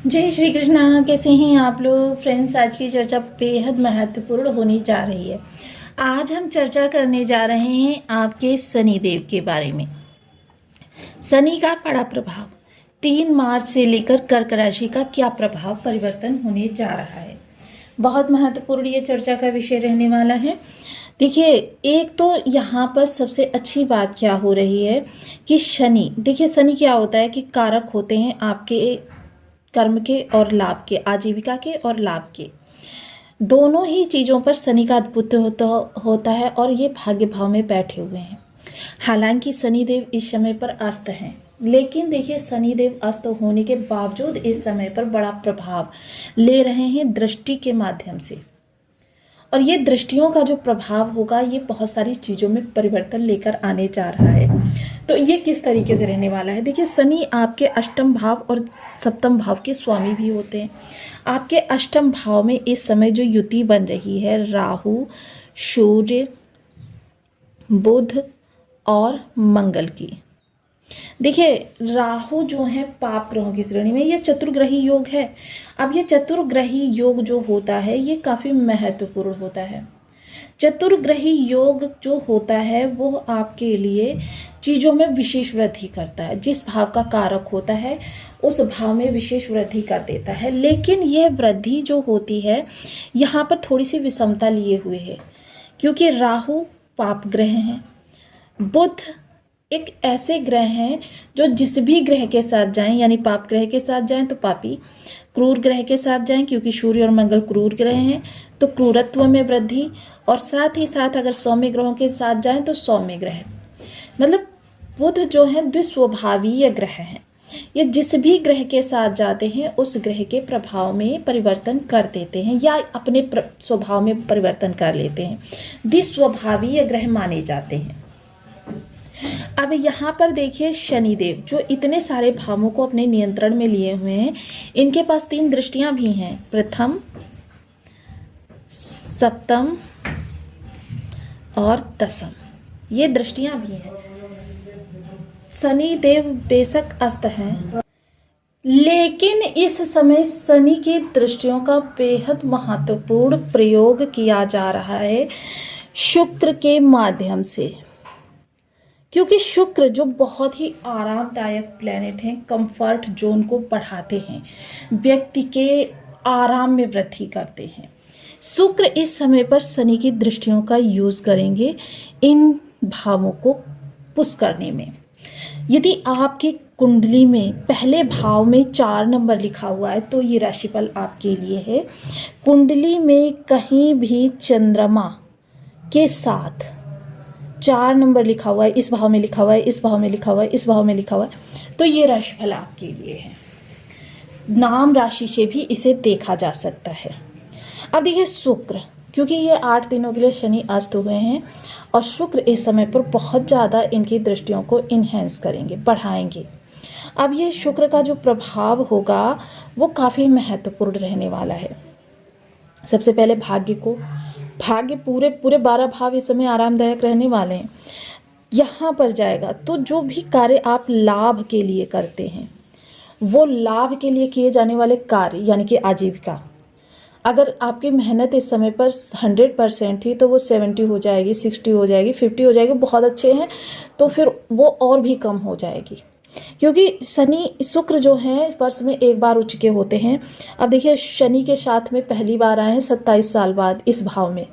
जय श्री कृष्णा। कैसे हैं आप लोग फ्रेंड्स। आज की चर्चा बेहद महत्वपूर्ण होने जा रही है। आज हम चर्चा करने जा रहे हैं आपके शनिदेव के बारे में। शनि का बड़ा प्रभाव 3 मार्च से लेकर कर्क राशि का क्या प्रभाव परिवर्तन होने जा रहा है, बहुत महत्वपूर्ण ये चर्चा का विषय रहने वाला है। देखिए, एक तो यहाँ पर सबसे अच्छी बात क्या हो रही है कि शनि, देखिए शनि क्या होता है कि कारक होते हैं आपके कर्म के और लाभ के, आजीविका के और लाभ के, दोनों ही चीज़ों पर शनि का अद्भुत होता है और ये भाग्य भाव में बैठे हुए हैं। हालांकि शनिदेव इस समय पर अस्त हैं, लेकिन देखिए शनिदेव अस्त होने के बावजूद इस समय पर बड़ा प्रभाव ले रहे हैं दृष्टि के माध्यम से। और ये दृष्टियों का जो प्रभाव होगा ये बहुत सारी चीज़ों में परिवर्तन लेकर आने जा रहा है। तो ये किस तरीके से रहने वाला है, देखिए शनि आपके अष्टम भाव और सप्तम भाव के स्वामी भी होते हैं। आपके अष्टम भाव में इस समय जो युति बन रही है राहु, सूर्य, बुध और मंगल की। देखिए राहु जो है पाप ग्रहों की श्रेणी में, ये चतुर्ग्रही योग है। अब ये चतुर्ग्रही योग जो होता है ये काफ़ी महत्वपूर्ण होता है। चतुर्ग्रही योग जो होता है वो आपके लिए चीज़ों में विशेष वृद्धि करता है। जिस भाव का कारक होता है उस भाव में विशेष वृद्धि कर देता है। लेकिन यह वृद्धि जो होती है यहाँ पर थोड़ी सी विषमता लिए हुए है, क्योंकि राहु पाप ग्रह हैं, बुध एक ऐसे ग्रह हैं जो जिस भी ग्रह के साथ जाएं, यानी पाप ग्रह के साथ जाएं तो पापी, क्रूर ग्रह के साथ जाएं क्योंकि सूर्य और मंगल क्रूर ग्रह हैं तो क्रूरत्व में वृद्धि, और साथ ही साथ अगर सौम्य ग्रहों के साथ जाएं तो सौम्य ग्रह, मतलब बुध जो है द्विस्वभावीय ग्रह हैं। ये जिस भी ग्रह के साथ जाते हैं उस ग्रह के प्रभाव में परिवर्तन कर देते हैं या अपने स्वभाव में परिवर्तन कर लेते हैं। द्विस्वभावीय ग्रह माने जाते हैं। अब यहाँ पर देखिए शनिदेव जो इतने सारे भावों को अपने नियंत्रण में लिए हुए हैं, इनके पास 3 दृष्टियां भी हैं, प्रथम, सप्तम और दसम, ये दृष्टियां भी हैं। शनिदेव बेशक अस्त हैं, लेकिन इस समय शनि की दृष्टियों का बेहद महत्वपूर्ण प्रयोग किया जा रहा है शुक्र के माध्यम से, क्योंकि शुक्र जो बहुत ही आरामदायक प्लैनेट हैं, कंफर्ट जोन को बढ़ाते हैं, व्यक्ति के आराम में वृद्धि करते हैं। शुक्र इस समय पर शनि की दृष्टियों का यूज़ करेंगे इन भावों को पुश करने में। यदि आपकी कुंडली में पहले भाव में 4 नंबर लिखा हुआ है तो ये राशिफल आपके लिए है। कुंडली में कहीं भी चंद्रमा के साथ 4 नंबर लिखा हुआ है, इस भाव में लिखा हुआ है, इस भाव में लिखा हुआ है, इस भाव में लिखा हुआ है, तो ये राशिफल आपके लिए है। नाम राशि से भी इसे देखा जा सकता है। अब देखिए शुक्र, क्योंकि ये 8 दिनों के लिए शनि अस्त हुए हैं और शुक्र इस समय पर बहुत ज़्यादा इनकी दृष्टियों को इन्हेंस करेंगे, बढ़ाएंगे। अब ये शुक्र का जो प्रभाव होगा वो काफ़ी महत्वपूर्ण रहने वाला है। सबसे पहले भाग्य पूरे 12 भाव इस समय आरामदायक रहने वाले हैं। यहाँ पर जाएगा तो जो भी कार्य आप लाभ के लिए करते हैं, वो लाभ के लिए किए जाने वाले कार्य यानी कि आजीविका, अगर आपकी मेहनत इस समय पर 100% थी तो वो 70 हो जाएगी, 60 हो जाएगी, 50 हो जाएगी, बहुत अच्छे हैं तो फिर वो और भी कम हो जाएगी, क्योंकि शनि शुक्र जो है वर्ष में एक बार उच्च के होते हैं। अब देखिए शनि के साथ में पहली बार आए हैं 27 साल बाद, इस भाव में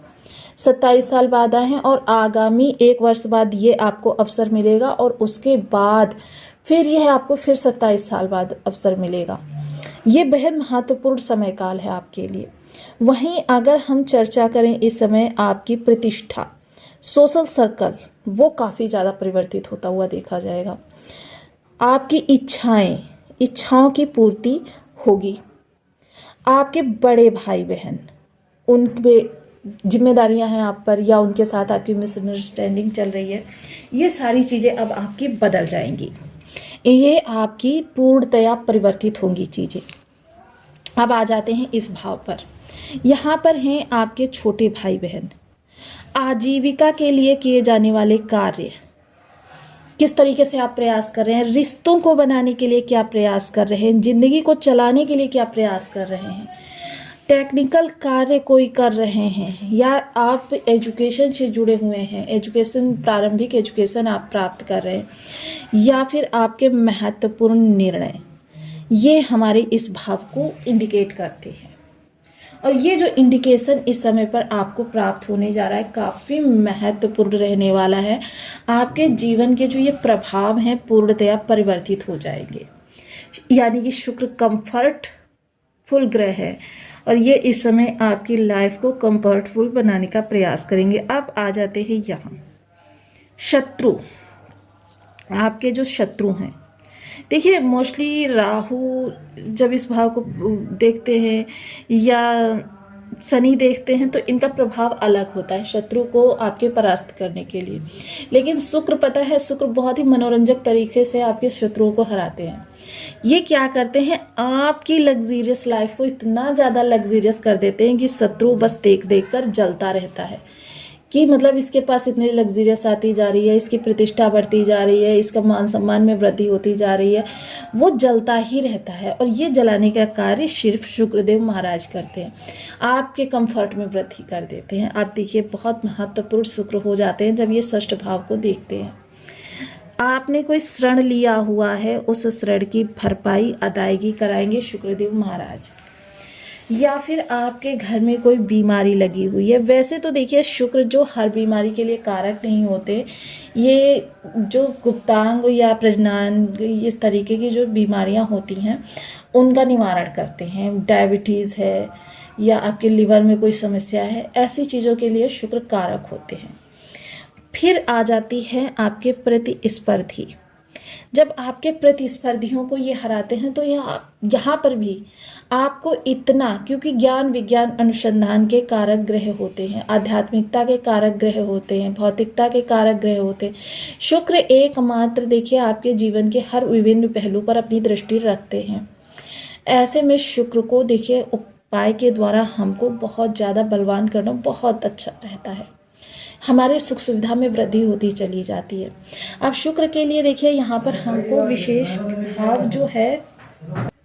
27 साल बाद आए हैं और आगामी 1 वर्ष बाद ये आपको अवसर मिलेगा और उसके बाद फिर यह आपको फिर 27 साल बाद अवसर मिलेगा। ये बेहद महत्वपूर्ण समय काल है आपके लिए। वहीं अगर हम चर्चा करें इस समय आपकी प्रतिष्ठा, सोशल सर्कल, वो काफ़ी ज़्यादा परिवर्तित होता हुआ देखा जाएगा। आपकी इच्छाओं की पूर्ति होगी। आपके बड़े भाई बहन, उन पे जिम्मेदारियां हैं आप पर, या उनके साथ आपकी मिसअंडरस्टैंडिंग चल रही है, ये सारी चीज़ें अब आपकी बदल जाएंगी। ये आपकी पूर्णतया परिवर्तित होंगी चीज़ें। अब आ जाते हैं इस भाव पर। यहाँ पर हैं आपके छोटे भाई बहन, आजीविका के लिए किए जाने वाले कार्य, किस तरीके से आप प्रयास कर रहे हैं, रिश्तों को बनाने के लिए क्या प्रयास कर रहे हैं, ज़िंदगी को चलाने के लिए क्या प्रयास कर रहे हैं, टेक्निकल कार्य कोई कर रहे हैं, या आप एजुकेशन से जुड़े हुए हैं, एजुकेशन प्रारंभिक एजुकेशन आप प्राप्त कर रहे हैं, या फिर आपके महत्वपूर्ण निर्णय, ये हमारे इस भाव को इंडिकेट करते हैं। और ये जो इंडिकेशन इस समय पर आपको प्राप्त होने जा रहा है काफ़ी महत्वपूर्ण रहने वाला है। आपके जीवन के जो ये प्रभाव हैं पूर्णतया परिवर्तित हो जाएंगे, यानी कि शुक्र कंफर्टफुल ग्रह है और ये इस समय आपकी लाइफ को कंफर्टफुल बनाने का प्रयास करेंगे। अब आ जाते हैं यहाँ शत्रु, आपके जो शत्रु हैं। देखिए मोस्टली राहु जब इस भाव को देखते हैं या शनि देखते हैं तो इनका प्रभाव अलग होता है शत्रु को आपके परास्त करने के लिए। लेकिन शुक्र, पता है शुक्र बहुत ही मनोरंजक तरीके से आपके शत्रुओं को हराते हैं। ये क्या करते हैं, आपकी लग्जीरियस लाइफ को इतना ज़्यादा लग्जीरियस कर देते हैं कि शत्रु बस देख देख कर जलता रहता है कि मतलब इसके पास इतनी लग्जीरियस आती जा रही है, इसकी प्रतिष्ठा बढ़ती जा रही है, इसका मान सम्मान में वृद्धि होती जा रही है, वो जलता ही रहता है। और ये जलाने का कार्य सिर्फ शुक्रदेव महाराज करते हैं, आपके कंफर्ट में वृद्धि कर देते हैं। आप देखिए बहुत महत्वपूर्ण शुक्र हो जाते हैं जब ये षष्ठ भाव को देखते हैं। आपने कोई ऋण लिया हुआ है, उस ऋण की भरपाई अदायगी कराएंगे शुक्रदेव महाराज। या फिर आपके घर में कोई बीमारी लगी हुई है। वैसे तो देखिए शुक्र जो हर बीमारी के लिए कारक नहीं होते, ये जो गुप्तांग या प्रजनन इस तरीके की जो बीमारियां होती हैं उनका निवारण करते हैं। डायबिटीज़ है या आपके लिवर में कोई समस्या है, ऐसी चीज़ों के लिए शुक्र कारक होते हैं। फिर आ जाती है आपके प्रतिस्पर्धी। जब आपके प्रतिस्पर्धियों को ये हराते हैं तो यहाँ पर भी आपको इतना, क्योंकि ज्ञान विज्ञान अनुसंधान के कारक ग्रह होते हैं, आध्यात्मिकता के कारक ग्रह होते हैं, भौतिकता के कारक ग्रह होते हैं। शुक्र एकमात्र देखिए आपके जीवन के हर विभिन्न पहलू पर अपनी दृष्टि रखते हैं। ऐसे में शुक्र को देखिए उपाय के द्वारा हमको बहुत ज़्यादा बलवान करना बहुत अच्छा रहता है, हमारे सुख सुविधा में वृद्धि होती चली जाती है। अब शुक्र के लिए देखिए यहाँ पर हमको विशेष भाव जो है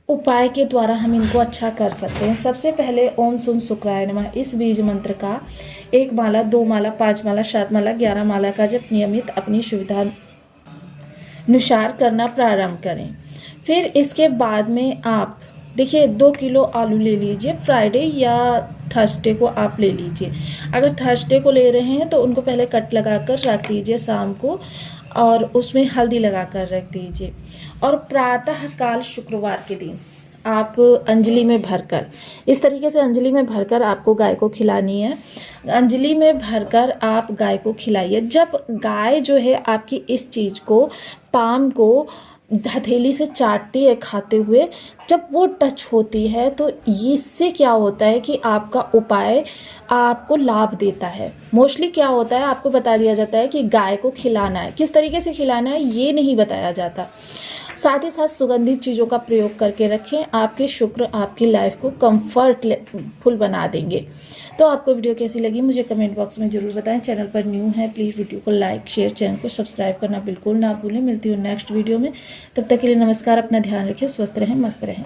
उपाय के द्वारा हम इनको अच्छा कर सकते हैं। सबसे पहले ओम सुन शुक्राय नमः इस बीज मंत्र का 1 माला 2 माला 5 माला 7 माला 11 माला का जब नियमित अपनी सुविधा अनुसार करना प्रारंभ करें। फिर इसके बाद में आप देखिए 2 किलो आलू ले लीजिए, फ्राइडे या थर्सडे को आप ले लीजिए। अगर थर्सडे को ले रहे हैं तो उनको पहले कट लगा कर रख दीजिए शाम को, और उसमें हल्दी लगा कर रख दीजिए। और प्रातः काल शुक्रवार के दिन आप अंजलि में भरकर, इस तरीके से अंजलि में भरकर आपको गाय को खिलानी है। अंजलि में भरकर आप गाय को खिलाइए। जब गाय जो है आपकी इस चीज़ को, पाम को हथेली से चाटती है खाते हुए, जब वो टच होती है तो इससे क्या होता है कि आपका उपाय आपको लाभ देता है। मोस्टली क्या होता है आपको बता दिया जाता है कि गाय को खिलाना है, किस तरीके से खिलाना है ये नहीं बताया जाता। साथ ही साथ सुगंधित चीज़ों का प्रयोग करके रखें, आपके शुक्र आपकी लाइफ को कंफर्टफुल बना देंगे। तो आपको वीडियो कैसी लगी मुझे कमेंट बॉक्स में ज़रूर बताएं। चैनल पर न्यू है प्लीज़ वीडियो को लाइक शेयर, चैनल को सब्सक्राइब करना बिल्कुल ना भूलें। मिलती हूँ नेक्स्ट वीडियो में, तब तक के लिए नमस्कार, अपना ध्यान रखें, स्वस्थ रहें, मस्त रहें।